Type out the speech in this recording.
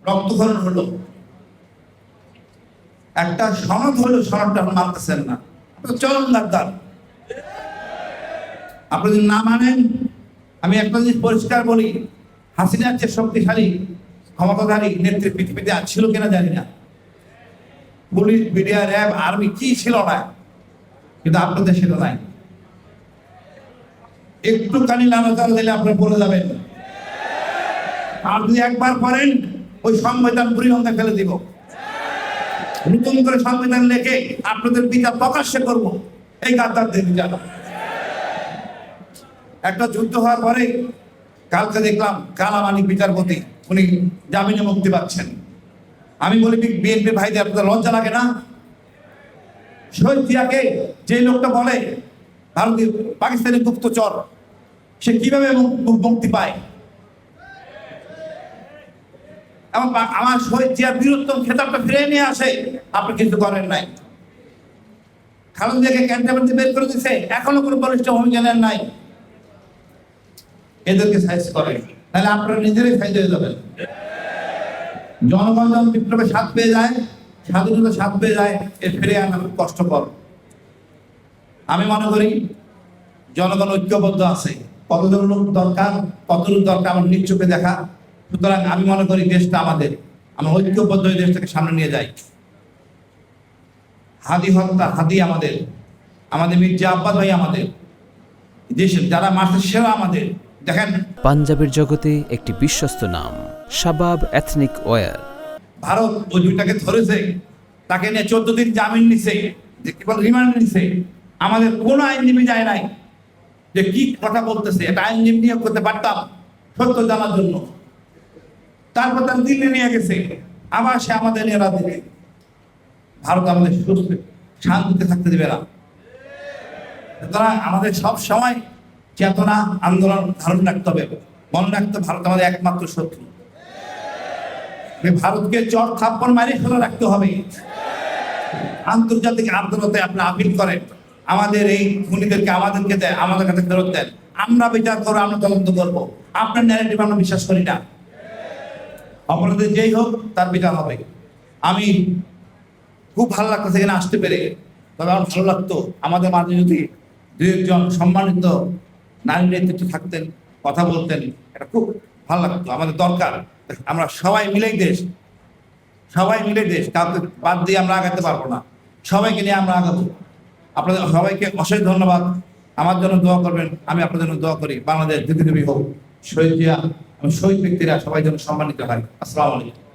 রক্তক্ষরণ হলো, একটা সনদ হলো, সনদটা মানতেছেন না, চরম গাদ্দার। আপনি যদি না মানেন, আমি একটা জিনিস পরিষ্কার বলি, হাসিনার চেয়ে শক্তিশালী ক্ষমতাধারী নেত্রী পৃথিবীতে ছিল কিনা জানি না, পুলিশ, মিডিয়া, র্যাব, আর্মি কি ছিল না, কিন্তু আপনাদের সেটা নাই। একটুখানি লালচাল দিলে আপনারা বলে যাবেন, আর যদি একবার করেন ওই সংবিধান বুড়িগঙ্গা ফেলে দিব, নতুন করে সংবিধান লেখে আপনাদের বিচার প্রকাশ্যে করব, এই গাদ্দারদের বিচার। একটা যুদ্ধ হওয়ার পরে কালকে দেখলাম কালামানিক বিচারপতি উনি জামিনে মুক্তি পাচ্ছেন। আমি বলি বিএনপি ভাইদের আপনাদের লজ্জা লাগে না? শহীদ জিয়াকে যে লোকটা বলে ভারতীয় পাকিস্তানি গুপ্তচর, সে কিভাবে মুক্তি পায়? আমার শহীদ জিয়ার বীরত্তম খেতাবটা ফিরে নিয়ে আসে, আপনি কিছু করেন নাই। খালেদা জিয়াকে ক্যান্টনমেন্টে বের করে দিচ্ছে, এখনো কোনো বলিষ্ঠ ভূমিকা নেন নাই। এদেরকে সাইজ করেন, তাহলে আপনারা নিজেরাই সাইজ হয়ে যাবেন। জনগণ যখন বিপ্লবের স্বাদ পেয়ে যায়, স্বাধীনতা স্বাদ পেয়ে যায়, এর ফিরে আনা খুব কষ্টকর। আমি মনে করি জনগণ ঐক্যবদ্ধ আছে, কতজন লোক দরকার, কত লোক দরকার আমার নিজ চোখে দেখা। সুতরাং আমি মনে করি দেশটা আমাদের, আমরা ঐক্যবদ্ধ হয়ে দেশটাকে সামনে নিয়ে যাই। হাদি হত্যা, হাদি আমাদের, আমাদের মির্জা আব্বাস ভাই আমাদের, দেশের যারা মাস্টার সেরা আমাদের। দেখেন পাঞ্জাবের জগতে একটি বিশ্বস্ত নাম শাবাব এথনিক ওয়্যার। ভারত ওই দুইটাকে ধরেছে, তাকে নিয়ে 14 দিন জামিন নিছে, কেবল রিমান্ড নিছে। আমাদের কোন আইনজীবী যায় নাই যে কি কথা বলতেছে, এটা আইনজীবী নিয়োগ করতে পারতাম সত্য জানার জন্য। তারপর তার দিল্লি নিয়ে গেছে, আবার সে আমাদের নিয়ে রাজনীতি। ভারত আমাদের সুস্থ শান্তিতে থাকতে দেবে না। সুতরাং আমাদের সব সময় চেতনা, আন্দোলন ধারণ রাখতে হবে, মনে রাখতে ভারত আমাদের একমাত্র শত্রু। ভারতকে চট থাপ্পড় মারি ফেলে রাখতে হবে। আন্তর্জাতিক আদালতে আপনি আপিল করেন, আমাদের এই খুনিদেরকে আমাদেরকে দেয়, আমাদের কাছে ফেরত দেন, আমরা বিচার করবো, আমরা তদন্ত করবো। আপনার ন্যারেটিভ আমরা বিশ্বাস করি না। অপরাধী যেই হোক তার বিচার হবে। আমি খুব ভালো লাগতো এখানে আসতে পেরে, তবে আমার ভালো লাগতো আমাদের মাঝে যদি দু একজন সম্মানিত নারী নেতৃত্ব থাকতেন, কথা বলতেন, এটা খুব ভালো লাগতো। আমাদের দরকার, আমরা সবাই মিলেই দেশ, সবাই মিলে দেশ, কাউকে বাদ দিয়ে আমরা আগাতে পারবো না, সবাইকে নিয়ে আমরা আগাবো। আপনাদের সবাইকে অশেষ ধন্যবাদ। আমার জন্য দোয়া করবেন, আমি আপনাদের জন্য দোয়া করি। বাংলাদেশ দীর্ঘজীবী হোক, শহীদ জিয়া এবং শহীদ ব্যক্তিরা সবাই যেন সম্মানিত হয়। আসসালামু আলাইকুম।